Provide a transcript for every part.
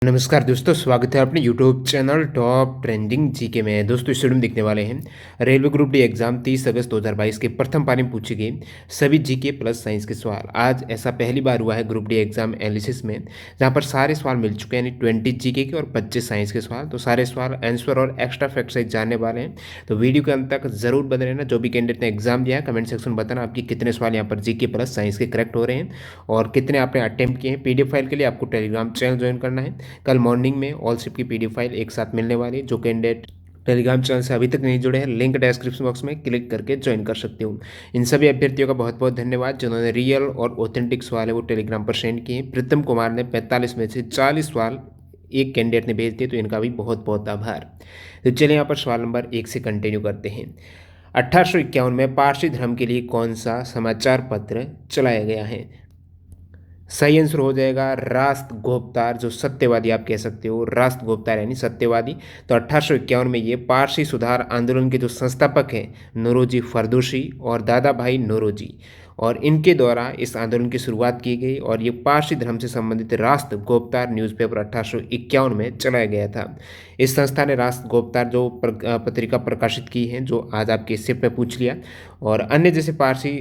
नमस्कार दोस्तों, स्वागत है अपने YouTube channel top trending GK में। दोस्तों इस वीडियो में देखने वाले हैं रेलवे ग्रुप डी एग्जाम 30 अगस्त 2022 के प्रथम पारी में पूछे गए सभी जीके प्लस साइंस के सवाल। आज ऐसा पहली बार हुआ है ग्रुप डी एग्जाम एनालिसिस में जहां पर सारे सवाल मिल चुके हैं, यानी 20 जीके के और 25 साइंस के सवाल। तो सारे सवाल आंसर और एक्स्ट्रा फैक्ट सहित जानने वाले हैं, तो वीडियो के अंत तक जरूर बने रहना। जो भी कैंडिडेट ने एग्जाम दिया है कमेंट सेक्शन में बताना आपकी कितने सवाल यहाँ पर जीके प्लस साइंस के करेक्ट हो रहे हैं और कितने आपने अटेम्प्ट किए हैं। पीडीएफ फाइल के लिए आपको टेलीग्राम चैनल ज्वाइन करना है। कल मॉर्निंग में ऑल शिप की पीडीएफ फाइल एक साथ मिलने वाली है। जो कैंडिडेट टेलीग्राम चैनल से अभी तक नहीं जुड़े हैं, लिंक डिस्क्रिप्शन बॉक्स में क्लिक करके ज्वाइन कर सकते हो। इन सभी अभ्यर्थियों का बहुत बहुत धन्यवाद जिन्होंने रियल और ऑथेंटिक सवाल है वो टेलीग्राम पर सेंड किए। प्रीतम कुमार ने 45 में से 40 सवाल एक कैंडिडेट ने भेज दिए, तो इनका भी बहुत बहुत आभार। तो चलिए यहाँ पर सवाल नंबर 1 से कंटिन्यू करते हैं। 1851 में पारसी धर्म के लिए कौन सा समाचार पत्र चलाया गया है? सही आंसर हो जाएगा रास्त गोपतार, जो सत्यवादी आप कह सकते हो, रास्त गोपतार यानी सत्यवादी। तो 1851 में ये पारसी सुधार आंदोलन के जो संस्थापक हैं नौरोजी फरदोशी और दादा भाई नौरोजी, और इनके द्वारा इस आंदोलन की शुरुआत की गई और ये पारसी धर्म से संबंधित रास्त गोपतार न्यूज़पेपर 1851 में चलाया गया था। इस संस्था ने रास्त गोपतार जो पत्रिका प्रकाशित की है, जो आज आपके सिप में पूछ लिया। और अन्य जैसे पारसी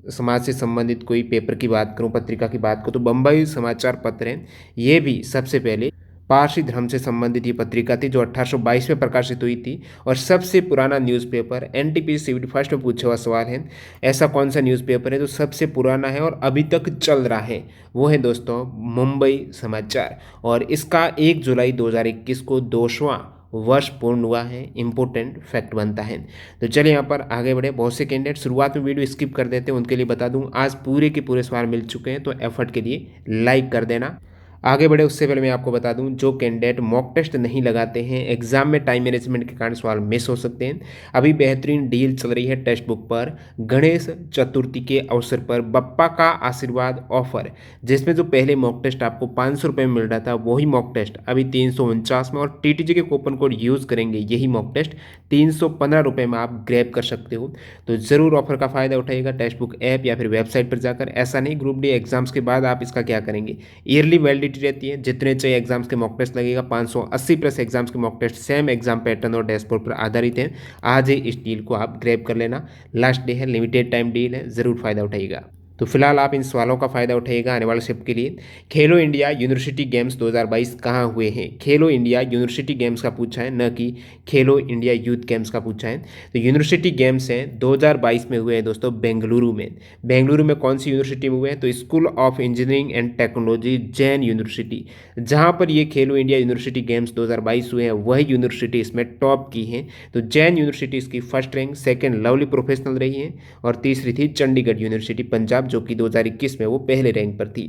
समाज से संबंधित कोई पेपर की बात करूं, पत्रिका की बात करूं, तो बम्बई समाचार पत्र है, ये भी सबसे पहले पारसी धर्म से संबंधित ये पत्रिका थी जो 1822 में प्रकाशित हुई थी। और सबसे पुराना न्यूज़पेपर एनटीपीसी सीवीटी फर्स्ट में पूछा हुआ सवाल है, ऐसा कौन सा न्यूज़पेपर है जो सबसे पुराना है और अभी तक चल रहा है? वो है दोस्तों मुंबई समाचार, और इसका 1 जुलाई 2021 को 2वां वर्ष पूर्ण हुआ है। इंपॉर्टेंट फैक्ट बनता है। तो चलिए यहाँ पर आगे बढ़े। बहुत से कैंडिडेट शुरुआत में वीडियो स्किप कर देते हैं, उनके लिए बता दूं आज पूरे के पूरे सवाल मिल चुके हैं, तो एफर्ट के लिए लाइक कर देना। आगे बढ़े उससे पहले मैं आपको बता दूं, जो कैंडिडेट मॉक टेस्ट नहीं लगाते हैं, एग्जाम में टाइम मैनेजमेंट के कारण सवाल मिस हो सकते हैं, अभी बेहतरीन डील चल रही है टेक्स्ट बुक पर। गणेश चतुर्थी के अवसर पर बप्पा का आशीर्वाद ऑफर, जिसमें जो पहले मॉक टेस्ट आपको 500 रुपये में मिल रहा था, वही मॉक टेस्ट अभी 349 में, और टीटीजी के कूपन कोड यूज़ करेंगे यही मॉक टेस्ट 315 रुपये में आप ग्रैब कर सकते हो। तो ज़रूर ऑफर का फ़ायदा उठाइएगा टेक्स्ट बुक ऐप या फिर वेबसाइट पर जाकर। ऐसा नहीं ग्रुप डी एग्जाम्स के बाद आप इसका क्या करेंगे, ईयरली वैलिडिटी रहती है, जितने चाहिए एग्जाम्स के मॉक टेस्ट लगेगा। 580 प्लस एग्जाम्स के mock test same exam pattern और डैशबोर्ड पर आधारित हैं। आज ही इस डील को आप ग्रैब कर लेना, लास्ट डे है, लिमिटेड टाइम डील है, ज़रूर फायदा उठाइएगा। तो फिलहाल आप इन सवालों का फायदा उठाइएगा आने वाले शिफ्ट के लिए। खेलो इंडिया यूनिवर्सिटी गेम्स 2022 कहाँ हुए हैं? खेलो इंडिया यूनिवर्सिटी गेम्स का पूछा है, न कि खेलो इंडिया यूथ गेम्स का पूछा है। तो यूनिवर्सिटी गेम्स हैं 2022 में हुए हैं दोस्तों बेंगलुरु में। बेंगलुरु में कौन सी यूनिवर्सिटी में हुए हैं? तो school of engineering and technology Jain university, जहाँ पर ये खेलो इंडिया यूनिवर्सिटी गेम्स 2022 हुए हैं, वही यूनिवर्सिटी इसमें टॉप की है। तो जैन यूनिवर्सिटी इसकी first rank, second lovely professional रही है, और तीसरी थी चंडीगढ़ यूनिवर्सिटी पंजाब, जो कि 2021 में वो पहले रैंक पर थी।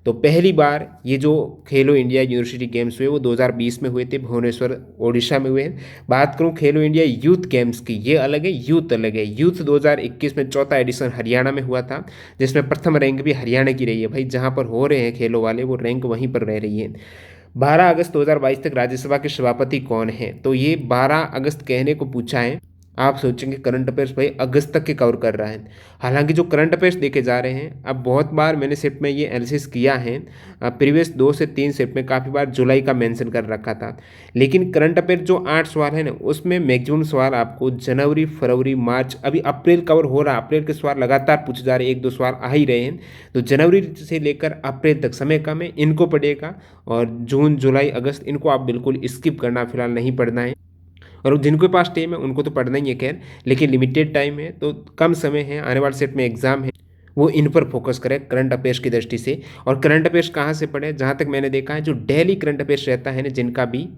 तो पहली बार ये जो खेलो इंडिया यूनिवर्सिटी गेम्स हुए वो 2020 में हुए थे, भुवनेश्वर ओडिशा में हुए हैं। बात करूं खेलो इंडिया यूथ गेम्स की, ये अलग है, यूथ अलग है। यूथ 2021 में चौथा एडिशन हरियाणा में हुआ था, जिसमें प्रथम रैंक भी हरियाणा की रही है। भाई जहां पर हो रहे हैं खेलों वाले, वो रैंक वहीं पर रह रही है। 12 अगस्त 2022 तक राज्यसभा के सभापति कौन है? तो ये 12 अगस्त कहने को पूछा है। आप सोचेंगे करंट अफेयर्स भाई अगस्त तक के कवर कर रहा है, हालांकि जो करंट अफेयर्स देखे जा रहे हैं, अब बहुत बार मैंने शिफ्ट में ये एनालिसिस किया है, प्रीवियस 2 से 3 शिफ्ट में काफ़ी बार जुलाई का मेंशन कर रखा था, लेकिन करंट अफेयर जो 8 सवाल है ना, उसमें मैक्सिमम सवाल आपको जनवरी फरवरी मार्च, अभी अप्रैल कवर हो रहा है। अप्रैल के सवाल लगातार पूछे जा रहे हैं, 1-2 सवाल आ ही रहे हैं। तो जनवरी से लेकर अप्रैल तक समय कम है, इनको पढ़िएगा, और जून जुलाई अगस्त इनको आप बिल्कुल स्किप करना, फिलहाल नहीं पढ़ना है। और जिनके पास टाइम है उनको तो पढ़ना ही है खैर, लेकिन लिमिटेड टाइम है, तो कम समय है, आने वाले सेट में एग्जाम है, वो इन पर फोकस करें करंट अफेयर्स की दृष्टि से। और करंट अफेयर्स कहाँ से पढ़ें? जहाँ तक मैंने देखा है, जो डेली करंट अफेयर्स रहता है ना, जिनका भी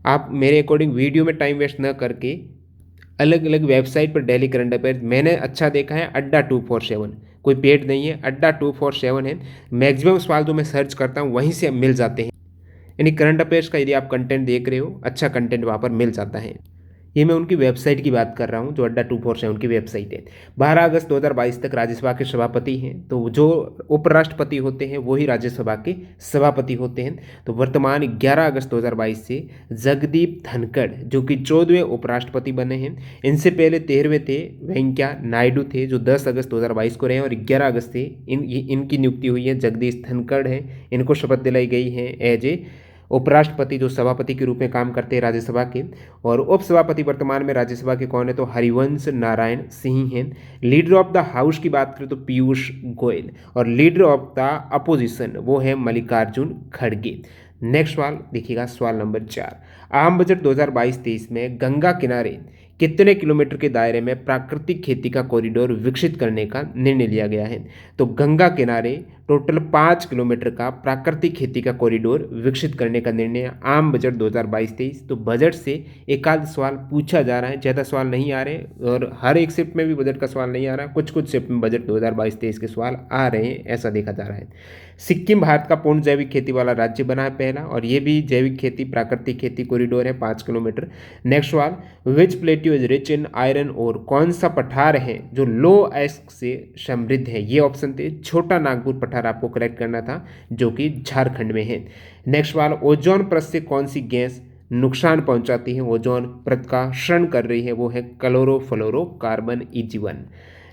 आप मेरे अकॉर्डिंग वीडियो में टाइम वेस्ट न करके अलग अलग वेबसाइट पर डेली करंट अफेयर्स मैंने अच्छा देखा है, अड्डा 247, कोई पेड नहीं है, अड्डा 247 है। मैक्सिमम सवाल जो मैं सर्च करता हूँ वहीं से मिल जाते हैं, यानी करंट अफेयर्स का यदि आप कंटेंट देख रहे हो, अच्छा कंटेंट वहाँ पर मिल जाता है। ये मैं उनकी वेबसाइट की बात कर रहा हूँ, जो अड्डा 247 की वेबसाइट है। 12 अगस्त 2022 तक राज्यसभा के सभापति हैं, तो जो उपराष्ट्रपति होते हैं वही राज्यसभा के सभापति होते हैं। तो वर्तमान 11 अगस्त 2022 से जगदीप धनखड़, जो कि 14वें उपराष्ट्रपति बने हैं। इनसे पहले 13वें थे वेंकैया नायडू थे, जो 10 अगस्त 2022 को रहे हैं, और 11 अगस्त से इनकी नियुक्ति हुई है। जगदीश धनखड़ है, इनको शपथ दिलाई गई है एज ए उपराष्ट्रपति जो सभापति के रूप में काम करते हैं राज्यसभा के, और उपसभापति वर्तमान में राज्यसभा के कौन है, तो हरिवंश नारायण सिंह हैं। लीडर ऑफ द हाउस की बात करें तो पीयूष गोयल, और लीडर ऑफ द अपोजिशन वो है मल्लिकार्जुन खड़गे। नेक्स्ट सवाल देखिएगा, सवाल नंबर 4। आम बजट 2022-23 में गंगा किनारे कितने किलोमीटर के दायरे में प्राकृतिक खेती का कॉरिडोर विकसित करने का निर्णय लिया गया है, तो गंगा किनारे टोटल 5 किलोमीटर का प्राकृतिक खेती का कॉरिडोर विकसित करने का निर्णय आम बजट 2022-23। तो बजट से एक आध सवाल पूछा जा रहा है, ज़्यादा सवाल नहीं आ रहे, और हर एक शिफ्ट में भी बजट का सवाल नहीं आ रहा, कुछ कुछ शिफ्ट में बजट 2022-23 के सवाल आ रहे हैं, ऐसा देखा जा रहा है। सिक्किम भारत का पूर्ण जैविक खेती वाला राज्य बना है पहला, और ये भी जैविक खेती प्राकृतिक खेती कॉरिडोर है 5 किलोमीटर। नेक्स्ट सवाल, which plateau is rich in iron और, कौन सा पठार है जो लो एस्क से समृद्ध है, ये ऑप्शन थे छोटा नागपुर पठार आपको करेक्ट करना था, जो कि झारखंड में है। नेक्स्ट सवाल, ओजोन परत से कौन सी गैस नुकसान पहुंचाती है, ओजोन परत का क्षरण कर रही है, वो है क्लोरोफ्लोरोकार्बन Eg1।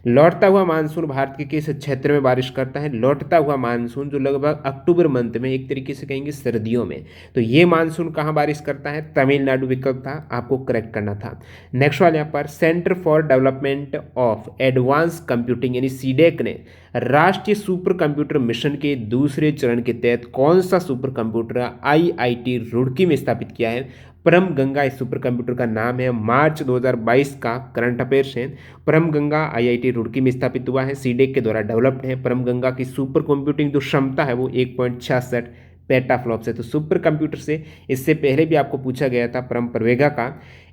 लौटता हुआ मानसून भारत के किस क्षेत्र में बारिश करता है, लौटता हुआ मानसून जो लगभग अक्टूबर मंथ में, एक तरीके से कहेंगे सर्दियों में, तो ये मानसून कहाँ बारिश करता है, तमिलनाडु विकल्प था, आपको करेक्ट करना था। नेक्स्ट वाले यहाँ पर, centre for development of advance computing यानी सीडेक ने राष्ट्रीय सुपर कंप्यूटर मिशन के दूसरे चरण के तहत कौन सा सुपर कंप्यूटर IIT रुड़की में स्थापित किया है। परम गंगा इस सुपर कंप्यूटर का नाम है, मार्च 2022 का करंट अफेयर्स है। परम गंगा IIT रुड़की में स्थापित हुआ है, सीडेक के द्वारा डेवलप्ड है। परम गंगा की सुपर कंप्यूटिंग जो क्षमता है वो 1.66 पेटाफ्लॉप्स है। तो सुपर कंप्यूटर से इससे पहले भी आपको पूछा गया था परम प्रवेगा का।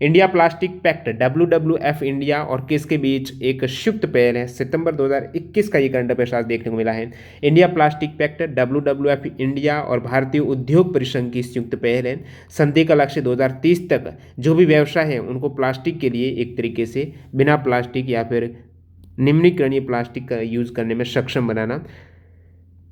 India plastic pact WWF India और किसके बीच एक संयुक्त पहल है, सितंबर 2021 का ये करंट अफेयर्स आज देखने को मिला है। India plastic pact WWF India और भारतीय उद्योग परिसंघ की संयुक्त पहल है। संधि का लक्ष्य 2030 तक जो भी व्यवसाय है उनको प्लास्टिक के लिए एक तरीके से बिना प्लास्टिक या फिर निम्नीकरणीय प्लास्टिक का यूज़ करने में सक्षम बनाना।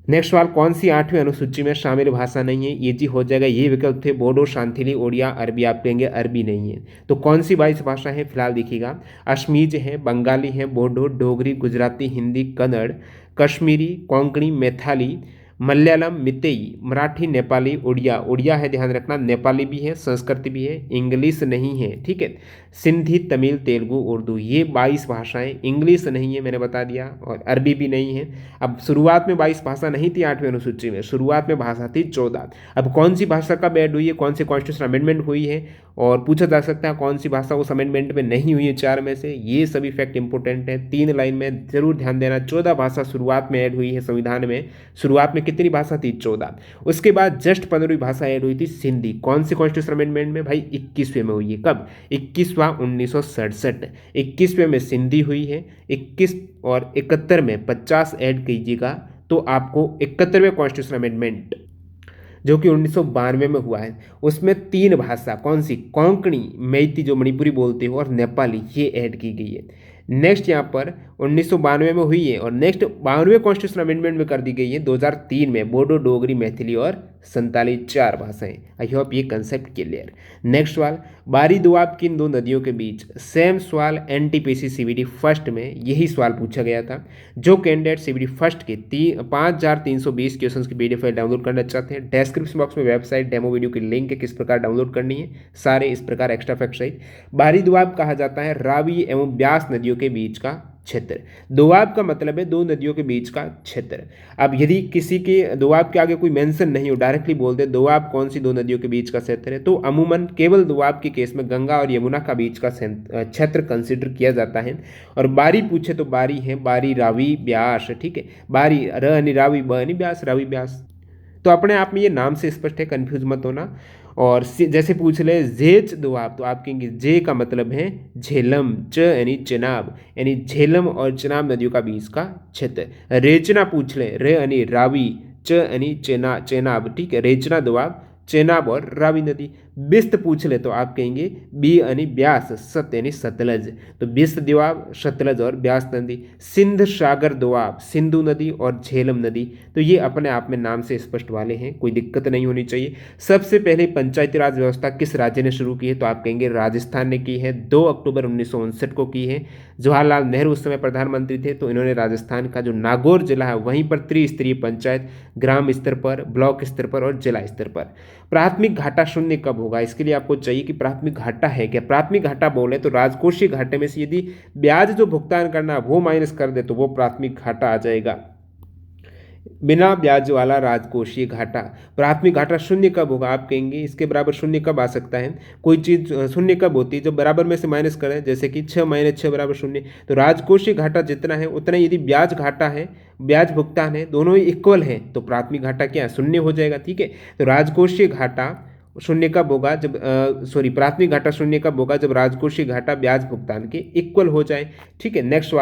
नेक्स्ट सवाल, कौन सी 8वीं अनुसूची में शामिल भाषा नहीं है, ये जी हो जाएगा, ये विकल्प थे बोडो, शांथिली, ओडिया, अरबी, आप कहेंगे अरबी नहीं है। तो कौन सी 22 भाषा है, फिलहाल देखिएगा, अश्मीज है, बंगाली है, बोडो, डोगरी, गुजराती, हिंदी, कन्नड़, कश्मीरी, कोंकणी, मैथिली, मलयालम, मितेई, मराठी, नेपाली, उड़िया, उड़िया है ध्यान रखना, नेपाली भी है, संस्कृत भी है, इंग्लिश नहीं है, ठीक है, सिंधी, तमिल, तेलुगु, उर्दू, ये 22 भाषाएं, इंग्लिश नहीं है मैंने बता दिया, और अरबी भी नहीं है। अब शुरुआत में 22 भाषा नहीं थी 8वीं अनुसूची में, शुरुआत में भाषा थी 14। अब कौन सी भाषा कब ऐड हुई है, कौन सी कॉन्स्टिट्यूशन अमेंडमेंट हुई है, और पूछा जा सकता है कौन सी भाषा उस अमेंडमेंट में नहीं हुई है 4 में से, ये सभी फैक्ट इंपॉर्टेंट है, 3 लाइन में जरूर ध्यान देना। 14 भाषा शुरुआत में ऐड हुई है संविधान में, शुरुआत में कितनी भाषा थी, 14। उसके बाद जस्ट 15वीं भाषा ऐड हुई थी सिंधी, कौन सी कॉन्स्टिट्यूशन अमेंडमेंट में भाई, 21वें में हुई है, कब, 21वां 1967, 21वें में सिंधी हुई है, 21 और 71 में 50 ऐड कीजिएगा तो आपको 71वें कॉन्स्टिट्यूशन अमेंडमेंट जो कि 1992 में हुआ है, उसमें 3 भाषा, कौन सी, कोंकणी, मैती जो मणिपुरी बोलते हो, और नेपाली, ये ऐड की गई है। नेक्स्ट यहाँ पर 1992 में हुई है, और नेक्स्ट 92वें कॉन्स्टिट्यूशन अमेंडमेंट में कर दी गई है 2003 में, बोडो, डोगरी, मैथिली और संताली 4 भाषाएं। आई होप ये कंसेप्ट क्लियर। नेक्स्ट सवाल, बारी दोआब किन 2 नदियों के बीच, सेम सवाल NTPC CBT फर्स्ट में यही सवाल पूछा गया था। जो कैंडिडेट CBT फर्स्ट के 5320 क्वेश्चन की PDF फाइल डाउनलोड करना चाहते हैं, डिस्क्रिप्शन बॉक्स में वेबसाइट डेमो वीडियो की लिंक है, किस प्रकार डाउनलोड करनी है, सारे इस प्रकार एक्स्ट्रा फैक्ट सहित। बारी दोआब कहा जाता है रावी एवं ब्यास नदियों के बीच का क्षेत्र। दोआब का मतलब है 2 नदियों के बीच का क्षेत्र। अब यदि किसी के दोआब के आगे कोई मेंशन नहीं हो, डायरेक्टली बोल दे दोआब कौन सी 2 नदियों के बीच का क्षेत्र है, तो अमूमन केवल दोआब के केस में गंगा और यमुना का बीच का क्षेत्र कंसिडर किया जाता है। और बारी पूछे तो बारी है, बारी, रावी, ब्यास, ठीक है, बारी र रावी, ब ब्यास, रावी, ब्यास। तो अपने आप में ये नाम से स्पष्ट है, कंफ्यूज मत होना। और जैसे पूछ ले झेच दोआब, तो आप कहेंगे जे का मतलब है झेलम, च यानी चेनाब, यानी झेलम और चेनाब नदियों का बीच का क्षेत्र। रेचना पूछ ले, रे यानी रावी, च यानी चेनाब, ठीक है, रेचना दोआब, चेनाब और रावी नदी। बिस्त पूछ ले तो आप कहेंगे बी यानी ब्यास, सत यानी सतलज, तो बिस्त दोआब, सतलज और ब्यास नदी। सिंध सागर दोआब, सिंधु नदी और झेलम नदी, तो ये अपने आप में नाम से स्पष्ट वाले हैं, कोई दिक्कत नहीं होनी चाहिए। सबसे पहले पंचायती राज व्यवस्था किस राज्य ने शुरू की है, तो आप कहेंगे राजस्थान ने की है, 2 अक्टूबर 1959 को की है। जवाहरलाल नेहरू उस समय प्रधानमंत्री थे, तो इन्होंने राजस्थान का जो नागौर जिला है वहीं पर त्रिस्तरीय पंचायत, ग्राम स्तर पर, ब्लॉक स्तर पर और जिला स्तर पर प्राथमिक घाटा शून्य कब होगा, इसके लिए आपको चाहिए कि प्राथमिक घाटा है क्या। प्राथमिक घाटा बोले तो राजकोषीय घाटे में से यदि ब्याज जो भुगतान करना है वो माइनस कर दे तो वो प्राथमिक घाटा आ जाएगा, बिना ब्याज वाला राजकोषीय घाटा। प्राथमिक घाटा शून्य कब होगा, आप कहेंगे इसके बराबर शून्य कब आ सकता है। कोई चीज़ शून्य कब होती है, जब बराबर में से माइनस करें, जैसे कि 6 - 6 बराबर शून्य। तो राजकोषीय घाटा जितना है उतना यदि ब्याज घाटा है, ब्याज भुगतान है, दोनों ही इक्वल है तो प्राथमिक घाटा क्या है, शून्य हो जाएगा। ठीक है, तो राजकोषीय घाटा शून्य कब होगा, जब प्राथमिक घाटा शून्य कब होगा, जब राजकोषीय घाटा ब्याज भुगतान के इक्वल हो जाए। ठीक है, नेक्स्ट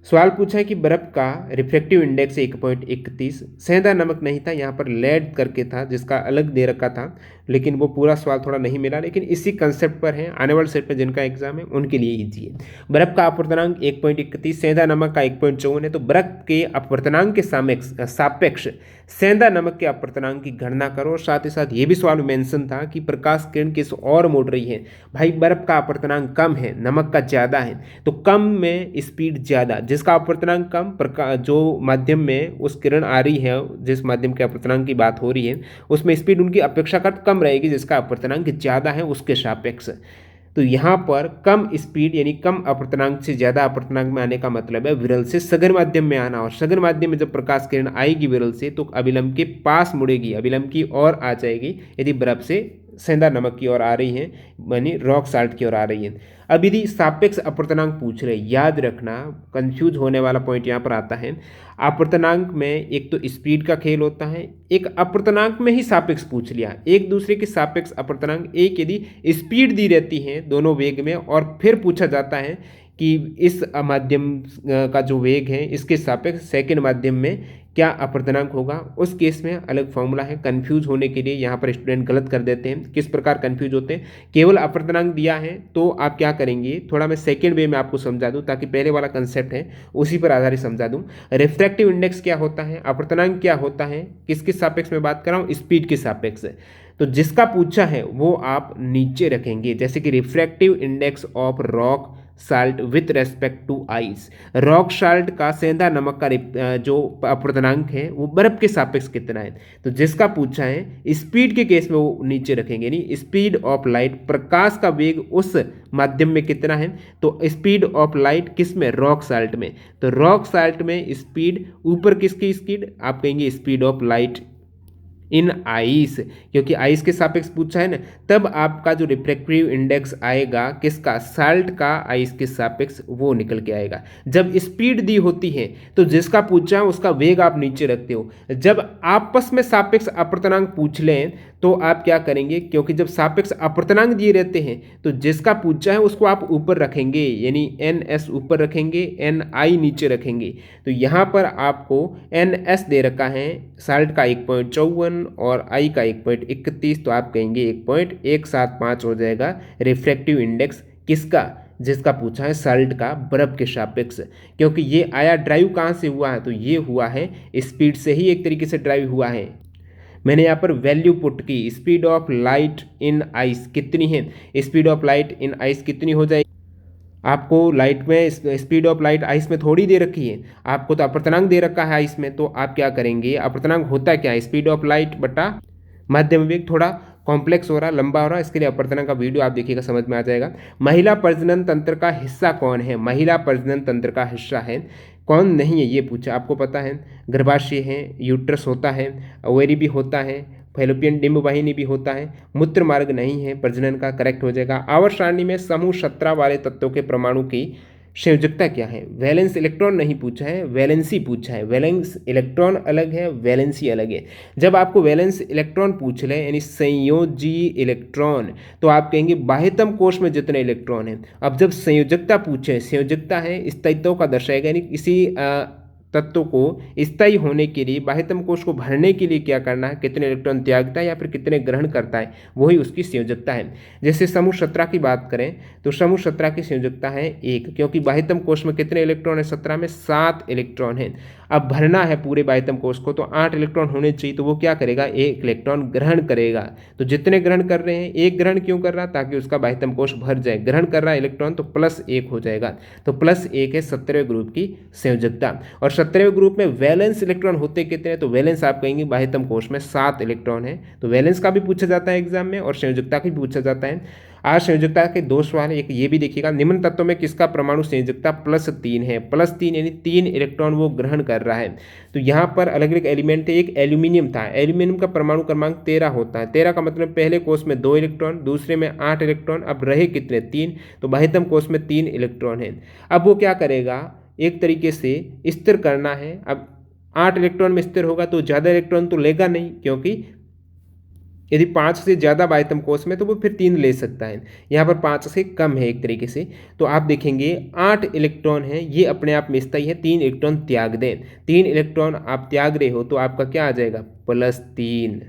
सवाल पूछा है कि बर्फ का रिफ्रैक्टिव इंडेक्स 1.31, सेंधा नमक नहीं था, यहाँ पर लेड करके था जिसका अलग दे रखा था, लेकिन वो पूरा सवाल थोड़ा नहीं मिला, लेकिन इसी कंसेप्ट पर है। आने वाले सेट में जिनका एग्जाम है उनके लिए ईजी है। बर्फ का अपवर्तनांक 1.31, सेंधा नमक का 1.54 है, तो बर्फ के अपवर्तनांक के सापेक्ष सेंधा नमक के अपवर्तनांक की गणना करो। और साथ ही साथ ये भी सवाल मेंशन था कि प्रकाश किरण किस और मोड़ रही है। भाई बर्फ का अपवर्तनांक कम है, नमक का ज़्यादा है, तो कम में स्पीड ज़्यादा, जिसका अपवर्तनांक कम, जो माध्यम में उस किरण आ रही है, जिस माध्यम के अपवर्तनांक की बात हो रही है उसमें स्पीड उनकी अपेक्षाकृत कम रहेगी, जिसका अपवर्तनांक ज़्यादा है उसके सापेक्ष। तो यहाँ पर कम स्पीड यानी कम अपवर्तनांक से ज़्यादा अपवर्तनांक में आने का मतलब है विरल से सघन माध्यम में आना, और सघन माध्यम में जब प्रकाश किरण आएगी विरल से तो अभिलंब के पास मुड़ेगी, अभिलंब की ओर आ जाएगी यदि बर्फ से सेंधा नमक की ओर आ रही है, यानी रॉक साल्ट की ओर आ रही है। अब यदि सापेक्ष अपवर्तनांक पूछ रहे, याद रखना कंफ्यूज होने वाला पॉइंट यहाँ पर आता है। अपवर्तनांक में एक तो स्पीड का खेल होता है, एक अपवर्तनांक में ही सापेक्ष पूछ लिया, एक दूसरे के सापेक्ष अपवर्तनांक, एक यदि स्पीड दी रहती है दोनों वेग में और फिर पूछा जाता है कि इस माध्यम का जो वेग है इसके सापेक्ष सेकंड माध्यम में क्या अपवर्तनांक होगा, उस केस में अलग फॉर्मूला है। कंफ्यूज होने के लिए यहाँ पर स्टूडेंट गलत कर देते हैं। किस प्रकार कंफ्यूज होते हैं, केवल अपवर्तनांक दिया है तो आप क्या करेंगे, थोड़ा मैं सेकंड वे में आपको समझा दूं ताकि पहले वाला कंसेप्ट है उसी पर आधारित समझा दूं। रिफ्रैक्टिव इंडेक्स क्या होता है, अपवर्तनांक क्या होता है, किसके सापेक्ष में बात कर रहा हूँ, स्पीड के सापेक्ष। तो जिसका पूछा है वो आप नीचे रखेंगे, जैसे कि refractive index of rock salt with respect to ice. Rock salt का सेंधा नमक का जो अपवर्तनांक है वो बर्फ के सापेक्ष कितना है, तो जिसका पूछा है स्पीड के केस में वो नीचे रखेंगे, यानी स्पीड ऑफ लाइट, प्रकाश का वेग उस माध्यम में कितना है, तो स्पीड ऑफ लाइट किस में, रॉक साल्ट में। तो रॉक साल्ट में स्पीड ऊपर किसकी स्पीड, आप कहेंगे speed of light in ice, क्योंकि आइस के सापेक्ष पूछा है ना, तब आपका जो रिफ्रैक्टिव इंडेक्स आएगा किसका, साल्ट का आइस के सापेक्ष वो निकल के आएगा। जब स्पीड दी होती है तो जिसका पूछा है उसका वेग आप नीचे रखते हो। जब आपस में सापेक्ष अपवर्तनांक पूछ लें तो आप क्या करेंगे, क्योंकि जब सापेक्ष अपवर्तनांक दिए रहते हैं तो जिसका पूछा है उसको आप ऊपर रखेंगे, यानी NS ऊपर रखेंगे, NI नीचे रखेंगे। तो यहाँ पर आपको NS दे रखा है साल्ट का 1.54 और I का 1.31, तो आप कहेंगे 1.175 हो जाएगा रिफ्रैक्टिव इंडेक्स किसका, जिसका पूछा है साल्ट का बर्फ के सापेक्ष। क्योंकि ये आया ड्राइव कहाँ से हुआ है, तो ये हुआ है स्पीड से ही एक तरीके से ड्राइव हुआ है। मैंने यहाँ पर वैल्यू पुट की, speed of light in ice कितनी है, speed of light in ice कितनी हो जाएगी, आपको लाइट में स्पीड ऑफ लाइट आइस में थोड़ी दे रखी है, आपको तो अपवर्तनांक दे रखा है आइस में। तो आप क्या करेंगे, अपवर्तनांक होता क्या है, स्पीड ऑफ लाइट बटा माध्यम वेग। थोड़ा कॉम्प्लेक्स हो रहा, लंबा हो रहा, इसके लिए अपवर्तनांक का वीडियो आप देखिएगा, समझ में आ जाएगा। महिला प्रजनन तंत्र का हिस्सा कौन है, महिला प्रजनन तंत्र का हिस्सा है कौन नहीं है, ये पूछा। आपको पता है गर्भाशय है, यूट्रस होता है, ओवेरी भी होता है, फैलोपियन डिंब वाहिनी भी होता है, मूत्र मार्ग नहीं है, प्रजनन का करेक्ट हो जाएगा। आवर्त सारणी में समूह 17 वाले तत्वों के परमाणु की संयोजकता क्या है, वैलेंस इलेक्ट्रॉन नहीं पूछा है, वैलेंसी पूछा है। वैलेंस इलेक्ट्रॉन अलग है, वैलेंसी अलग है। जब आपको वैलेंस इलेक्ट्रॉन पूछ ले यानी संयोजी इलेक्ट्रॉन, तो आप कहेंगे बाह्यतम कोश में जितने इलेक्ट्रॉन हैं। अब जब संयोजकता पूछे, संयोजकता है स्थायित्व का दर्शाएगा, यानी किसी तत्व को स्थायी होने के लिए बाह्यतम कोश को भरने के लिए क्या करना है, कितने इलेक्ट्रॉन त्यागता है या फिर कितने ग्रहण करता है, वही उसकी संयोजकता है। जैसे समूह 17 की बात करें तो समूह 17 की संयोजकता है 1, क्योंकि बाह्यतम कोश में कितने इलेक्ट्रॉन है, 17 में 7 इलेक्ट्रॉन है। अब भरना है पूरे बाह्यतम कोश को, तो 8 इलेक्ट्रॉन होने चाहिए, तो वो क्या करेगा, एक इलेक्ट्रॉन ग्रहण करेगा। तो जितने ग्रहण कर रहे हैं, एक ग्रहण क्यों कर रहा, ताकि उसका बाह्यतम कोश भर जाए। ग्रहण कर रहा है इलेक्ट्रॉन तो +1 हो जाएगा। तो +1 है 17वें ग्रुप की संयोजकता। और 17वें ग्रुप में वैलेंस इलेक्ट्रॉन होते कितने हैं, तो वैलेंस आप कहेंगे बाह्यतम कोश में 7 इलेक्ट्रॉन है। तो वैलेंस का भी पूछा जाता है एग्जाम में और संयोजकता का भी पूछा जाता है। आज संयोजकता के 2 सवाल है, एक ये भी देखिएगा, निम्न तत्वों में किसका परमाणु संयोजकता +3 है। +3 यानी 3 इलेक्ट्रॉन वो ग्रहण कर रहा है। तो यहाँ पर अलग अलग एलिमेंट है, एक एल्यूमिनियम था, एल्यूमिनियम का परमाणु क्रमांक 13 होता है। 13 का मतलब पहले कोष में 2 इलेक्ट्रॉन, दूसरे में 8 इलेक्ट्रॉन, अब रहे कितने, 3। तो बाह्यतम कोष में 3 इलेक्ट्रॉन है। अब वो क्या करेगा, एक तरीके से स्थिर करना है। अब 8 इलेक्ट्रॉन में स्थिर होगा तो ज़्यादा इलेक्ट्रॉन तो लेगा नहीं, क्योंकि यदि 5 से ज़्यादा बाह्यतम कोष में तो वो फिर 3 ले सकता है। यहाँ पर 5 से कम है एक तरीके से। तो आप देखेंगे 8 इलेक्ट्रॉन है, ये अपने आप में स्थायी है, 3 इलेक्ट्रॉन त्याग दें। 3 इलेक्ट्रॉन आप त्याग रहे हो तो आपका क्या आ जाएगा, +3।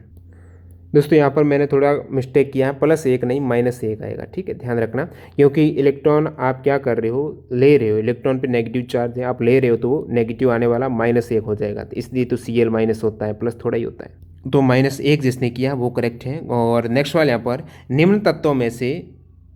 दोस्तों यहाँ पर मैंने थोड़ा मिस्टेक किया है, +1 नहीं -1 आएगा, ठीक है, ध्यान रखना। क्योंकि इलेक्ट्रॉन आप क्या कर रहे हो, ले रहे हो, इलेक्ट्रॉन पे नेगेटिव चार्ज है, आप ले रहे हो तो वो नेगेटिव आने वाला -1 हो जाएगा। तो इसलिए तो Cl- होता है, प्लस थोड़ा ही होता है। तो -1 जिसने किया वो करेक्ट है। और नेक्स्ट वाला यहाँ पर, निम्न तत्वों में से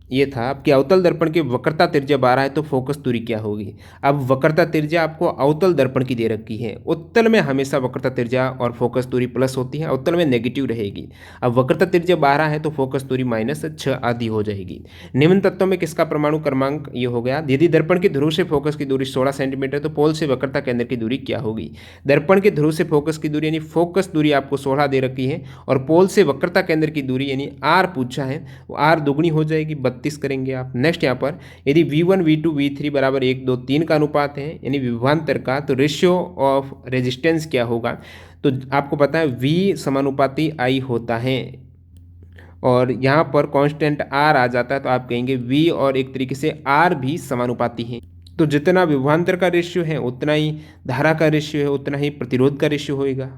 ये था कि अवतल दर्पण की वक्रता त्रिज्या 12 है तो फोकस दूरी क्या होगी। अब वक्रता त्रिज्या आपको अवतल दर्पण की दे रखी है। उत्तल में हमेशा वक्रता त्रिज्या और फोकस दूरी प्लस होती है, अवतल में नेगेटिव रहेगी। अब वक्रता त्रिज्या 12 है तो फोकस दूरी -6 आदि हो जाएगी। निम्न तत्वों में किसका परमाणु क्रमांक ये हो गया। यदि दर्पण की ध्रुव से फोकस की दूरी 16 सेंटीमीटर तो पोल से वक्रता केंद्र की दूरी क्या होगी। दर्पण के ध्रुव से फोकस की दूरी यानी फोकस दूरी आपको 16 दे रखी है, और पोल से वक्रता केंद्र की दूरी यानी R पूछा है, वो R दुगनी हो जाएगी, 32 करेंगे आप। नेक्स्ट यहाँ पर, यदि V1 V2 V3 बराबर 1 2 3 का अनुपात है यानी विभवांतर का, तो रेशियो ऑफ रेजिस्टेंस क्या होगा। तो आपको पता है V समानुपाती I होता है, और यहाँ पर कांस्टेंट R आ जाता है, तो आप कहेंगे V और एक तरीके से R भी समानुपाती है। तो जितना विभवांतर का रेशियो है उतना ही धारा का रेशियो है, उतना ही प्रतिरोध का रेशियो होएगा।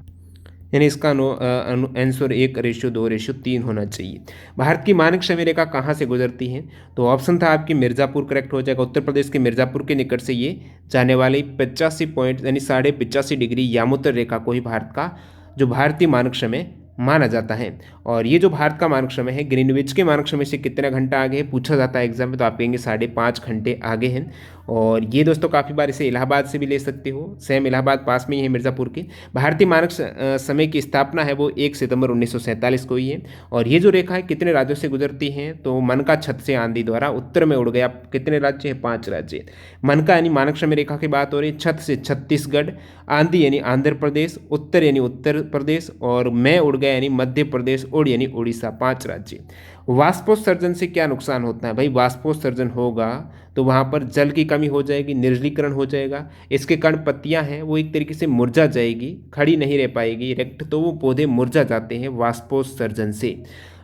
यानी इसका आंसर 1:2:3 होना चाहिए। भारत की मानक समय रेखा कहाँ से गुजरती है। तो ऑप्शन था आपकी मिर्ज़ापुर, करेक्ट हो जाएगा। उत्तर प्रदेश के मिर्ज़ापुर के निकट से ये जाने वाली 85 पॉइंट यानी 85.5 डिग्री यामोत्तर रेखा को ही भारत का जो भारतीय मानक समय माना जाता है। और ये जो भारत का मानक समय है, ग्रीनविच के मानक समय से कितना घंटा आगे है पूछा जाता है एग्जाम में, तो आप कहेंगे 5.5 घंटे आगे हैं। और ये दोस्तों काफ़ी बार इसे इलाहाबाद से भी ले सकते हो, सेम इलाहाबाद पास में ही है मिर्ज़ापुर के। भारतीय मानक समय की स्थापना है वो 1 सितंबर 1947 को ही है। और ये जो रेखा है कितने राज्यों से गुजरती है, तो मनका छत से आंधी द्वारा उत्तर में उड़ गया। कितने राज्य हैं, 5 राज्य। मनका यानी मानक समय रेखा की बात हो रही है, छत से छत्तीसगढ़, आंधी यानी आंध्र प्रदेश, उत्तर यानी उत्तर प्रदेश, और मैं उड़ गया यानी मध्य प्रदेश, उड़ यानी उड़ीसा, 5 राज्य। वाष्पोत्सर्जन से क्या नुकसान होता है भाई, वाष्पोत्सर्जन होगा तो वहाँ पर जल की कमी हो जाएगी, निर्जलीकरण हो जाएगा, इसके कण पत्तियाँ हैं वो एक तरीके से मुरझा जाएगी, खड़ी नहीं रह पाएगी इरेक्ट, तो वो पौधे मुरझा जाते हैं वाष्पोत्सर्जन से।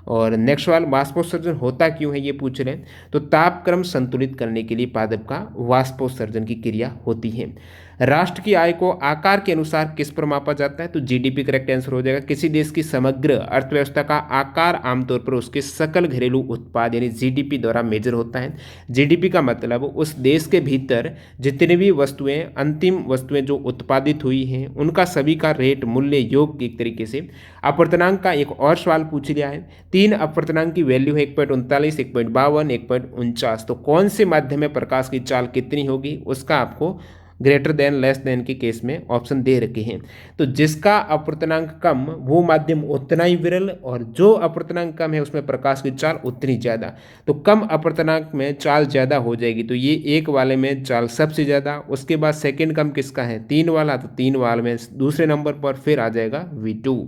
और नेक्स्ट सवाल, वाष्पोत्सर्जन होता क्यों है ये पूछ रहे हैं। तो तापक्रम संतुलित करने के लिए पादप का वाष्पोत्सर्जन की क्रिया होती है। राष्ट्र की आय को आकार के अनुसार किस पर मापा जाता है, तो जीडीपी करेक्ट आंसर हो जाएगा। किसी देश की समग्र अर्थव्यवस्था का आकार आमतौर पर उसके सकल घरेलू उत्पाद यानी जीडीपी द्वारा मेजर होता है। जीडीपी का मतलब उस देश के भीतर जितनी भी वस्तुएं, अंतिम वस्तुएं जो उत्पादित हुई हैं उनका सभी का रेट, मूल्य, योग एक तरीके से। अपवर्तनांक का एक और सवाल पूछ लिया है। 3 अपवर्तनांक की वैल्यू है 1.39, 1.52, 1.49। तो कौन से माध्यम में प्रकाश की चाल कितनी होगी, उसका आपको ग्रेटर देन लेस देन के केस में ऑप्शन दे रखे हैं। तो जिसका अपवर्तनांक कम वो माध्यम उतना ही विरल, और जो अपवर्तनांक कम है उसमें प्रकाश की चाल उतनी ज़्यादा। तो कम अपवर्तनांक में चाल ज़्यादा हो जाएगी, तो ये 1 वाले में चाल सबसे ज़्यादा। उसके बाद सेकंड कम किसका है, 3 वाला, तो 3 वाले में दूसरे नंबर पर फिर आ जाएगा V2।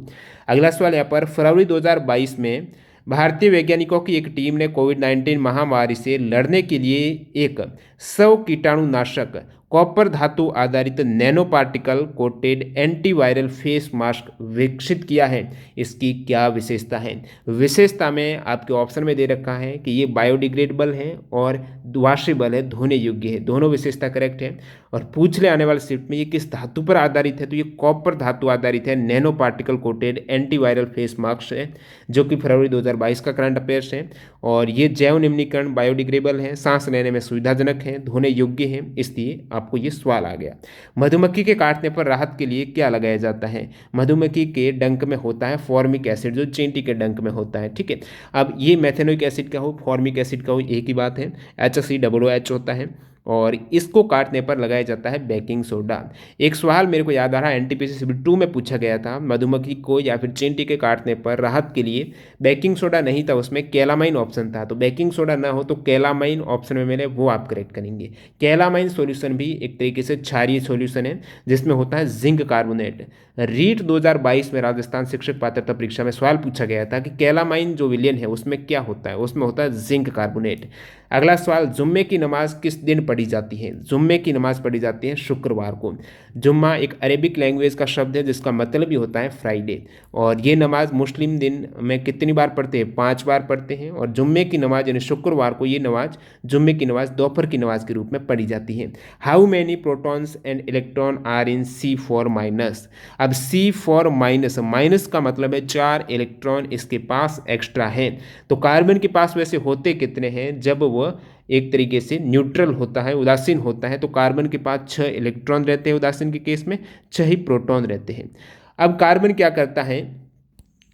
अगला सवाल यहाँ पर, फरवरी 2022 में भारतीय वैज्ञानिकों की एक टीम ने कोविड-19 महामारी से लड़ने के लिए एक 100 कीटाणुनाशक कॉपर धातु आधारित nano particle coated antiviral face mask विकसित किया है। इसकी क्या विशेषता है। विशेषता में आपके ऑप्शन में दे रखा है कि ये बायोडिग्रेडेबल है और वॉशेबल है, धोने योग्य है, दोनों विशेषता करेक्ट है। और पूछ ले आने वाले शिफ्ट में ये किस धातु पर आधारित है, तो ये कॉपर धातु आधारित है, nano particle coated antiviral face mask है, जो कि फरवरी 2022 का करंट अफेयर्स है। और ये जैव निम्नीकरण, बायोडिग्रेडेबल है, सांस लेने में सुविधाजनक है, धोने योग्य है, इसलिए आपको ये सवाल आ गया। मधुमक्खी के काटने पर राहत के लिए क्या लगाया जाता है? मधुमक्खी के डंक में होता है फॉर्मिक एसिड, जो चींटी के डंक में होता है। ठीक है, अब ये मेथेनोइक एसिड का हो, फॉर्मिक एसिड का हो, एक ही बात है। HCOOH होता है और इसको काटने पर लगाया जाता है बेकिंग सोडा। एक सवाल मेरे को याद आ रहा है, NTPC सिविल 2 में पूछा गया था, मधुमक्खी को या फिर चींटी के काटने पर राहत के लिए बेकिंग सोडा नहीं था, उसमें कैलामाइन ऑप्शन था। तो बेकिंग सोडा ना हो तो कैलामाइन ऑप्शन में मिले वो आप करेक्ट करेंगे। कैलामाइन सॉल्यूशन भी एक तरीके से क्षारीय सॉल्यूशन है जिसमें होता है जिंक कार्बोनेट। रीट 2022 में राजस्थान शिक्षक पात्रता परीक्षा में सवाल पूछा गया था कि कैलामाइन जो विलयन है उसमें क्या होता है, उसमें होता है जिंक कार्बोनेट। अगला सवाल, जुम्मे की नमाज किस दिन पढ़ी जाती है? जुम्मे की नमाज पढ़ी जाती है शुक्रवार को। जुम्मा एक अरेबिक लैंग्वेज का शब्द है जिसका मतलब ही होता है फ्राइडे, और ये नमाज मुस्लिम दिन में कितनी बार पढ़ते हैं? 5 बार पढ़ते हैं। और जुम्मे की नमाज यानी शुक्रवार को ये नमाज, जुम्मे की नमाज दोपहर की नमाज के रूप में पढ़ी जाती है। How many protons and electron are in C4 minus? अब C4 माइनस, माइनस का मतलब है 4 इलेक्ट्रॉन इसके पास एक्स्ट्रा है। तो कार्बन के पास वैसे होते कितने हैं? जब वह एक तरीके से न्यूट्रल होता है, उदासीन होता है, तो कार्बन के पास 6 इलेक्ट्रॉन रहते हैं, उदासीन के केस में 6 ही प्रोटॉन रहते हैं। अब कार्बन क्या करता है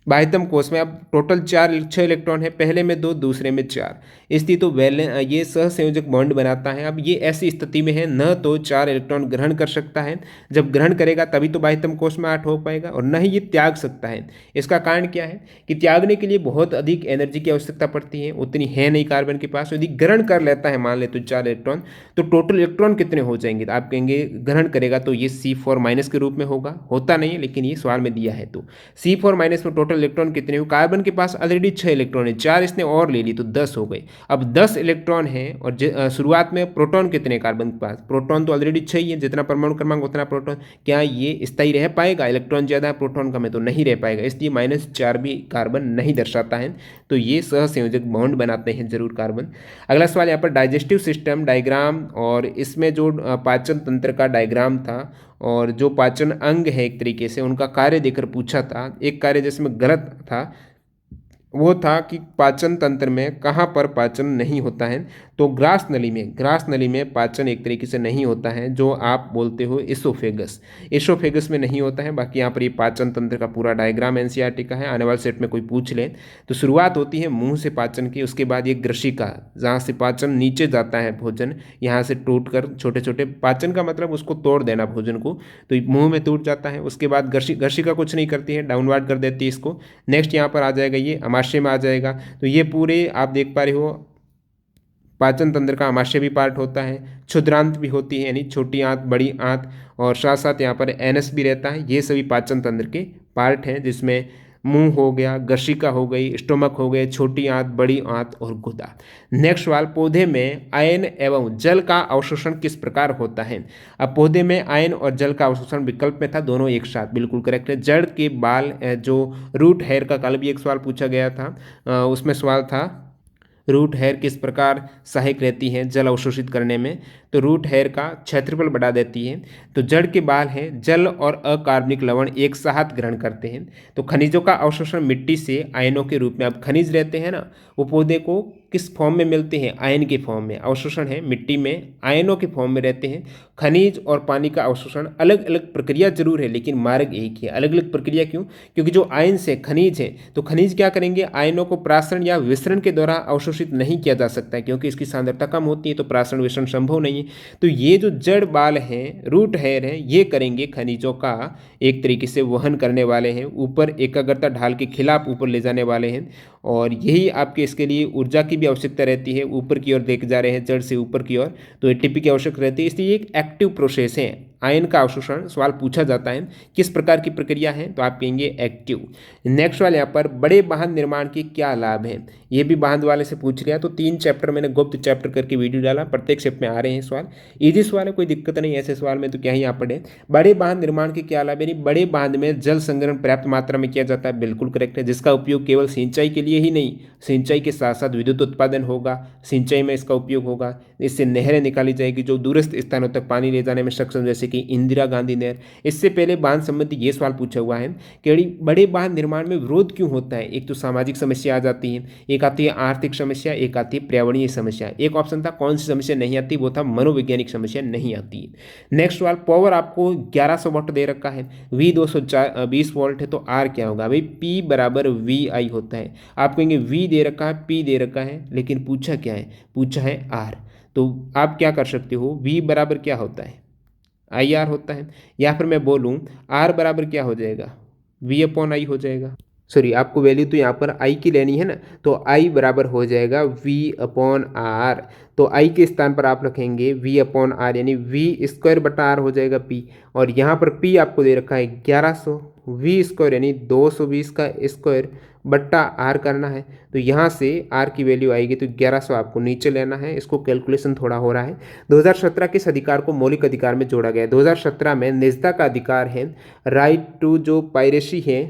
बाह्यतम कोश में? अब टोटल 6 इलेक्ट्रॉन है, पहले में 2, दूसरे में 4, इसलिए तो ये सहसंयोजक बॉन्ड बनाता है। अब ये ऐसी स्थिति में है न तो 4 इलेक्ट्रॉन ग्रहण कर सकता है, जब ग्रहण करेगा तभी तो बाह्यतम कोश में 8 हो पाएगा, और न ही ये त्याग सकता है। इसका कारण क्या है कि त्यागने के लिए बहुत अधिक एनर्जी की आवश्यकता पड़ती है, उतनी है नहीं कार्बन के पास। यदि ग्रहण कर लेता है मान ले तो 4 इलेक्ट्रॉन, तो टोटल इलेक्ट्रॉन कितने हो जाएंगे? तो आप कहेंगे ग्रहण करेगा तो ये C4 माइनस के रूप में होगा, होता नहीं है लेकिन ये सवाल में दिया है। तो C4 माइनस में टोटल इलेक्ट्रॉन कितने हो? कार्बन के पास ऑलरेडी 6 इलेक्ट्रॉन है, 4 इसने और ले ली तो 10 हो गए। अब 10 इलेक्ट्रॉन है, और शुरुआत में प्रोटॉन कितने कार्बन के पास? प्रोटॉन तो ऑलरेडी 6 ही है, जितना परमाणु क्रमांक उतना प्रोटॉन। क्या ये स्थायी रह पाएगा? इलेक्ट्रॉन ज़्यादा है प्रोटॉन कम है तो नहीं रह पाएगा, इसलिए -4 भी कार्बन नहीं दर्शाता है। तो ये सहसंयोजक बॉन्ड बनाते हैं जरूर कार्बन। अगला सवाल यहाँ पर डाइजेस्टिव सिस्टम डायग्राम, और इसमें जो पाचन तंत्र का डायग्राम था और जो पाचन अंग है एक तरीके से उनका कार्य देकर पूछा था। एक कार्य जिसमें गलत था वो था कि पाचन तंत्र में कहाँ पर पाचन नहीं होता है? तो ग्रास नली में पाचन एक तरीके से नहीं होता है, जो आप बोलते हो एसोफेगस में नहीं होता है। बाकी यहाँ पर ये पाचन तंत्र का पूरा डायग्राम NCERT का है, आने वाले सेट में कोई पूछ ले तो शुरुआत होती है मुंह से पाचन की, उसके बाद ये ग्रशिका जहाँ से पाचन नीचे जाता है भोजन, यहाँ से टूट कर छोटे छोटे, पाचन का मतलब उसको तोड़ देना भोजन को, तो मुंह में टूट जाता है। उसके बाद ग्रशिका कुछ नहीं करती है, डाउनवर्ड कर देती है इसको। नेक्स्ट यहाँ पर आ जाएगा ये आमाशय में आ जाएगा। तो ये पूरे आप देख पा रहे हो पाचन तंत्र का आमाशय भी पार्ट होता है, क्षुद्रांत भी होती है यानी छोटी आंत, बड़ी आंत, और साथ साथ यहाँ पर एनस भी रहता है। ये सभी पाचन तंत्र के पार्ट हैं, जिसमें मुंह हो गया, गशिका हो गई, स्टोमक हो गए, छोटी आंत, बड़ी आंत और गुदा। नेक्स्ट सवाल, पौधे में आयन एवं जल का अवशोषण किस प्रकार होता है? अब पौधे में आयन और जल का अवशोषण विकल्प में था, दोनों एक साथ, बिल्कुल करेक्ट है। जड़ के बाल जो रूट हेयर का कल भी एक सवाल पूछा गया था, उसमें सवाल था रूट हेयर किस प्रकार सहायक रहती है जल अवशोषित करने में? तो रूट हेयर का क्षेत्रफल बढ़ा देती है। तो जड़ के बाल हैं जल और अकार्बनिक लवण एक साथ ग्रहण करते हैं। तो खनिजों का अवशोषण मिट्टी से आयनों के रूप में, अब खनिज रहते हैं ना, वो पौधे को किस फॉर्म में मिलते हैं? आयन के फॉर्म में। अवशोषण है मिट्टी में आयनों के फॉर्म में रहते हैं। खनिज और पानी का अवशोषण अलग अलग प्रक्रिया जरूर है लेकिन मार्ग एक ही है। अलग अलग प्रक्रिया क्यों? क्योंकि जो आयन से खनिज है, तो खनिज क्या करेंगे? आयनों को प्रासरण या विसरण के द्वारा अवशोषित नहीं किया जा सकता है, क्योंकि इसकी सांद्रता कम होती है, तो प्रासरण विसरण संभव नहीं है। तो ये जो जड़ बाल हैं, रूट हेयर हैं, ये करेंगे खनिजों का एक तरीके से वहन करने वाले हैं, ऊपर एकाग्रता ढाल के खिलाफ ऊपर ले जाने वाले हैं, और यही आपके इसके लिए ऊर्जा की भी आवश्यकता रहती है। ऊपर की ओर देख जा रहे हैं जड़ से ऊपर की ओर, तो एटीपी की आवश्यकता रहती है, इसलिए एक एक्टिव प्रोसेस है। आयन का अवशोषण सवाल पूछा जाता है किस प्रकार की प्रक्रिया है, तो आप कहेंगे एक्टिव। नेक्स्ट सवाल यहाँ पर, बड़े बांध निर्माण के क्या लाभ हैं? ये भी बांध वाले से पूछ लिया। तो 3 चैप्टर मैंने गुप्त चैप्टर करके वीडियो डाला, प्रत्येक चैप्टर में आ रहे हैं सवाल, इजी सवाल है, कोई दिक्कत नहीं। ऐसे सवाल में तो क्या ही आप पढ़े। बड़े बांध निर्माण के क्या लाभ? यानी बड़े बांध में जल संग्रहण पर्याप्त मात्रा में किया जाता है, बिल्कुल करेक्ट है, जिसका उपयोग केवल सिंचाई के लिए ही नहीं, सिंचाई के साथ साथ विद्युत उत्पादन होगा, सिंचाई में इसका उपयोग होगा, इससे नहरें निकाली जाएगी जो दूरस्थ स्थानों तक पानी ले जाने में सक्षम, जैसे कि इंदिरा गांधी नहर। इससे पहले बांध संबंधी ये सवाल पूछा हुआ है कि बड़े बांध निर्माण में विरोध क्यों होता है। एक तो सामाजिक समस्या आ जाती है, एक आती है आर्थिक समस्या, एक आती है पर्यावरणीय समस्या। एक ऑप्शन था कौन सी समस्या नहीं आती, वो था मनोवैज्ञानिक समस्या नहीं आती है। नेक्स्ट सवाल, पावर आपको 1100 वाट दे रखा है, वी 220 वोल्ट है, तो आर क्या होगा भाई, पी बराबर वी आई होता है। आप कहेंगे वी दे रखा है, पी दे रखा है, लेकिन पूछा क्या है, पूछा है आर। तो आप क्या कर सकते हो, वी बराबर क्या होता है, आई आर होता है। या फिर मैं बोलूँ आर बराबर क्या हो जाएगा, वी अपॉन आई हो जाएगा। सॉरी, आपको वैल्यू तो यहाँ पर आई की लेनी है ना, तो आई बराबर हो जाएगा वी अपॉन आर। तो आई के स्थान पर आप रखेंगे वी अपॉन आर, यानी वी स्क्वायर बटा आर हो जाएगा पी। और यहाँ पर पी आपको दे रखा है 1100, वी स्क्वायर यानी 220 का स्क्वायर बट्टा आर करना है। तो यहाँ से आर की वैल्यू आएगी तो 1100 आपको नीचे लेना है। इसको कैलकुलेशन थोड़ा हो रहा है। 2017 के इस अधिकार को मौलिक अधिकार में जोड़ा गया है। 2017 में निजता का अधिकार है, राइट टू जो पायरेसी है,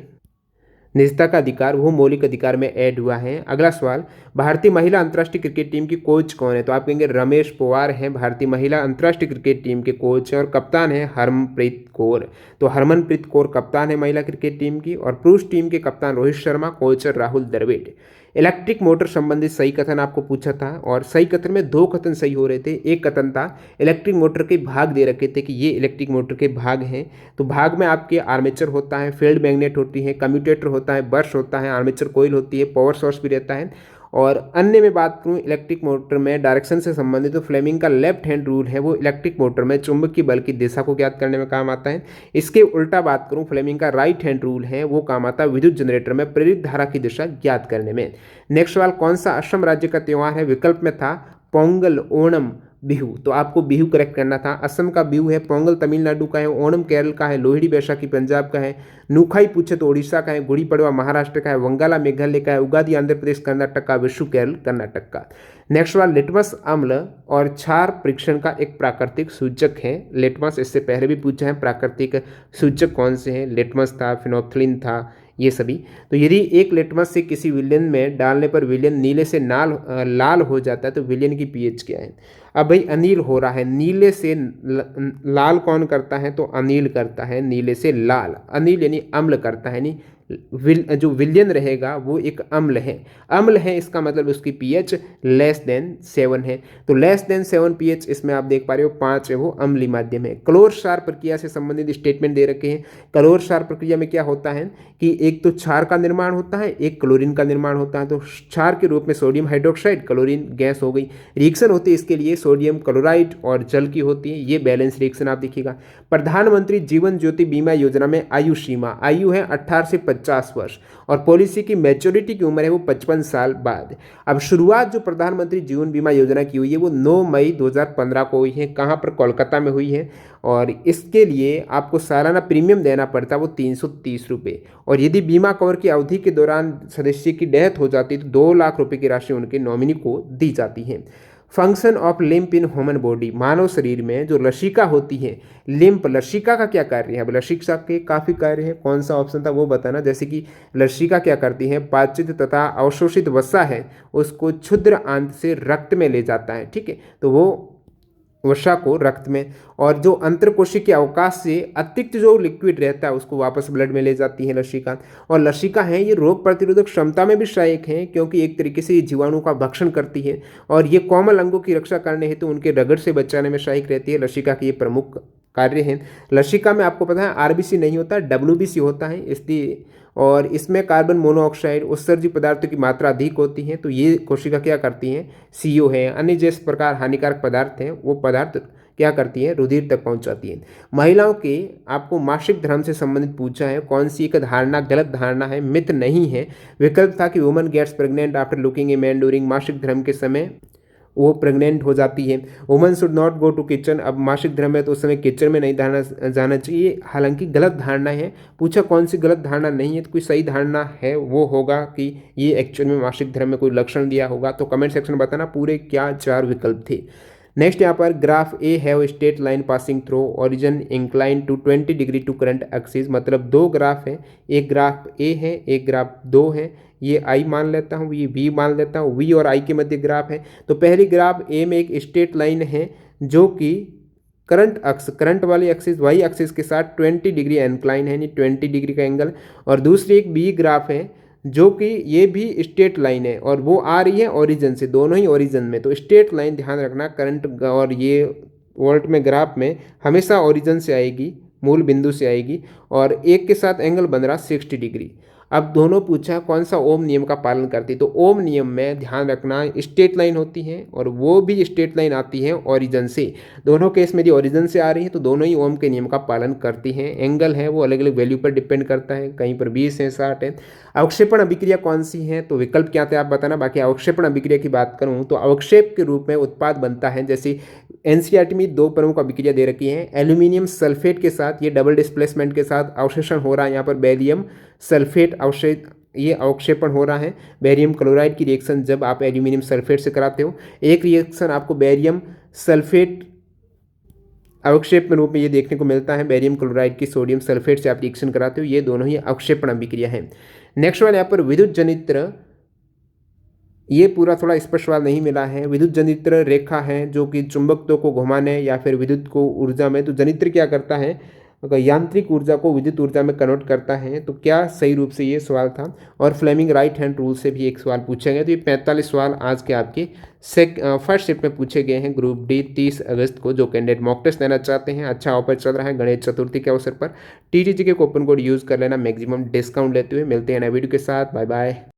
निजता का अधिकार, वो मौलिक अधिकार में ऐड हुआ है। अगला सवाल, भारतीय महिला अंतर्राष्ट्रीय क्रिकेट टीम की कोच कौन है। तो आप कहेंगे रमेश पवार हैं, भारतीय महिला अंतर्राष्ट्रीय क्रिकेट टीम के कोच हैं। और कप्तान है हरमनप्रीत कौर। तो हरमनप्रीत कौर कप्तान है महिला क्रिकेट टीम की। और पुरुष टीम के कप्तान Rohit Sharma, coach Rahul Dravid. Electric motor संबंधित सही कथन आपको पूछा था, और सही कथन में 2 कथन सही हो रहे थे। एक कथन था इलेक्ट्रिक मोटर के भाग दे रखे थे कि ये इलेक्ट्रिक मोटर के भाग हैं। तो भाग में आपके आर्मेचर होता है, फील्ड मैग्नेट होती है, कम्यूटेटर होता है, ब्रश होता है, आर्मेचर कोयल होती है, पावर सोर्स भी रहता है। और अन्य में बात करूँ इलेक्ट्रिक मोटर में डायरेक्शन से संबंधित, तो फ्लेमिंग का लेफ्ट हैंड रूल है, वो इलेक्ट्रिक मोटर में चुंबकीय बल की दिशा को ज्ञात करने में काम आता है। इसके उल्टा बात करूँ फ्लेमिंग का राइट हैंड रूल है, वो काम आता है विद्युत जनरेटर में प्रेरित धारा की दिशा ज्ञात करने में। नेक्स्ट सवाल, कौन सा असम राज्य का त्यौहार है। विकल्प में था पोंगल, ओणम, बिहू। तो आपको बिहू करेक्ट करना था। असम का बिहू है, पोंगल तमिलनाडु का है, ओणम केरल का है, लोहड़ी बैसाखी पंजाब का है, नुखाई पूछे तो उड़ीसा का है, गुड़ी पड़वा महाराष्ट्र का है, वंगाला मेघालय का है, उगादी आंध्र प्रदेश कर्नाटक का, विशु केरल कर्नाटक का। नेक्स्ट सवाल, लिटमस अम्ल और क्षार परीक्षण का एक प्राकृतिक सूचक है। लिटमस इससे पहले भी पूछा है, प्राकृतिक सूचक कौन से हैं, लिटमस था, फिनोप्थलीन था, ये सभी। तो यदि एक लिटमस से किसी विलयन में डालने पर विलयन नीले से लाल हो जाता है तो विलयन की पीएच क्या है। अब भाई अनिल हो रहा है, नीले से लाल कौन करता है, तो अनिल करता है, नीले से लाल। अनिल यानी अम्ल करता है, यानी जो विलयन रहेगा वो एक अम्ल है। अम्ल है इसका मतलब उसकी पीएच लेस देन 7 है। तो लेस देन 7 पीएच इसमें आप देख पा रहे हो 5 है, वो अम्लीय माध्यम है। क्लोर क्षार प्रक्रिया से संबंधित स्टेटमेंट दे रखे हैं। क्लोर क्षार प्रक्रिया में क्या होता है कि एक तो क्षार का निर्माण होता है, एक क्लोरीन का निर्माण होता है। तो क्षार के रूप में सोडियम हाइड्रोक्साइड, क्लोरीन गैस हो गई। रिएक्शन होती है इसके लिए सोडियम क्लोराइड और जल की होती है, ये बैलेंस रिएक्शन आप देखिएगा। प्रधानमंत्री जीवन ज्योति बीमा योजना में आयु सीमा, आयु है 18 से 50 वर्ष, और पॉलिसी की मैच्योरिटी की उम्र है वो 55 साल बाद। अब शुरुआत जो प्रधानमंत्री जीवन बीमा योजना की हुई है वो 9 मई 2015 को हुई है। कहाँ पर, कोलकाता में हुई है। और इसके लिए आपको सालाना प्रीमियम देना पड़ता है वो 330 रुपये। और यदि बीमा कवर की अवधि के दौरान सदस्य की डेथ हो जाती है तो 2 लाख रुपये की राशि उनके नॉमिनी को दी जाती है। Function of lymph in human body, मानव शरीर में जो लसिका होती है, लिम्प, लसिका का क्या कार्य है। अब लसिका के काफ़ी कार्य है, कौन सा ऑप्शन था वो बताना। जैसे कि लसिका क्या करती है, पाचित तथा अवशोषित वसा है उसको क्षुद्र आंत से रक्त में ले जाता है, ठीक है। तो वो वसा को रक्त में, और जो अंतरकोशिकीय अवकाश से अतिरिक्त जो लिक्विड रहता है उसको वापस ब्लड में ले जाती है लसिका। और लसिका है ये रोग प्रतिरोधक क्षमता में भी सहायक है, क्योंकि एक तरीके से ये जीवाणु का भक्षण करती है। और ये कोमल अंगों की रक्षा करने हेतु उनके रगड़ से बचाने में सहायक रहती है। लसिका की ये प्रमुख कार्य है। लसिका में आपको पता है आरबीसी नहीं होता, डब्ल्यूबीसी होता है, इसलिए। और इसमें कार्बन मोनोऑक्साइड उत्सर्जित पदार्थों की मात्रा अधिक होती है। तो ये कोशिका क्या करती हैं, सीओ है, अन्य जिस प्रकार हानिकारक पदार्थ हैं वो पदार्थ क्या करती है, रुधिर तक पहुंचाती है। महिलाओं के आपको मासिक धर्म से संबंधित पूछा है, कौन सी एक धारणा गलत धारणा है, मिथ नहीं है। विकल्प था कि woman gets pregnant after looking a man during, मासिक धर्म के समय वो प्रेग्नेंट हो जाती है। Woman should not go to kitchen, अब मासिक धर्म है तो उस समय किचन में नहीं जाना चाहिए, हालांकि गलत धारणा है। पूछा कौन सी गलत धारणा नहीं है, तो कोई सही धारणा है वो होगा कि ये एक्चुअल में मासिक धर्म में कोई लक्षण दिया होगा। तो कमेंट सेक्शन में बताना पूरे क्या 4 विकल्प थे। नेक्स्ट यहाँ पर graph a have straight line passing through origin incline to 20 degree to current axis, मतलब 2 ग्राफ है, एक ग्राफ ए है एक ग्राफ 2 है। ये आई मान लेता हूँ, ये वी मान लेता हूँ। वी और आई के मध्य ग्राफ है। तो पहली ग्राफ ए में एक स्ट्रेट लाइन है जो कि करंट वाली एक्सिस वाई एक्सिस के साथ 20 डिग्री इंक्लाइन है, यानी 20 डिग्री का एंगल। और दूसरी एक बी ग्राफ है जो कि ये भी स्ट्रेट लाइन है और वो आ रही है ओरिजिन से, दोनों ही ओरिजिन में। तो स्ट्रेट लाइन ध्यान रखना, करंट और ये वोल्ट में ग्राफ में हमेशा ओरिजिन से आएगी, मूल बिंदु से आएगी। और एक के साथ एंगल बन रहा 60 डिग्री। अब दोनों पूछा कौन सा ओम नियम का पालन करती है। तो ओम नियम में ध्यान रखना स्ट्रेट लाइन होती है और वो भी स्ट्रेट लाइन आती है ओरिजिन से। दोनों केस में यदि ओरिजिन से आ रही है तो दोनों ही ओम के नियम का पालन करती हैं। एंगल है वो अलग अलग वैल्यू पर डिपेंड करता है, कहीं पर 20 है, 60 है। अवक्षेपण अभिक्रिया कौन सी है, तो विकल्प क्या थे आप बताना। बाकी अवक्षेपण अभिक्रिया की बात करूँ तो अवक्षेप के रूप में उत्पाद बनता है, जैसे एनसीईआरटी में दो प्रमुख अभिक्रिया दे रखी है। एल्यूमिनियम सल्फेट के साथ ये डबल डिस्प्लेसमेंट के साथ अवशोषण हो रहा है, यहाँ पर बेरियम सल्फेट ये अवक्षेपण हो रहा है। बेरियम क्लोराइड की रिएक्शन जब आप एल्यूमिनियम सल्फेट से कराते हो, एक रिएक्शन आपको बेरियम सल्फेट अवक्षेप में रूप में ये देखने को मिलता है। बेरियम क्लोराइड की सोडियम सल्फेट से आप रिएक्शन कराते हो, ये दोनों ही अवक्षेपण अभिक्रिया है। नेक्स्ट वाले यहाँ पर विद्युत जनित्र, ये पूरा थोड़ा स्पष्ट सवाल नहीं मिला है। विद्युत जनित्र रेखा है जो कि चुंबकत्व को घुमाने या फिर विद्युत को ऊर्जा में, तो जनित्र क्या करता है, यांत्रिक ऊर्जा को विद्युत ऊर्जा में कन्वर्ट करता है। तो क्या सही रूप से ये सवाल था। और फ्लेमिंग राइट हैंड रूल से भी एक सवाल पूछे गए। तो ये 45 सवाल आज के आपके फर्स्ट शिफ्ट में पूछे गए हैं ग्रुप डी 30 अगस्त को। जो कैंडिडेट मॉक टेस्ट देना चाहते हैं, अच्छा ऑफर चल रहा है गणेश चतुर्थी के अवसर पर। टीटीजी के कूपन कोड यूज़ कर लेना, मैक्सिमम डिस्काउंट लेते हुए। मिलते हैं नए वीडियो के साथ, बाय बाय।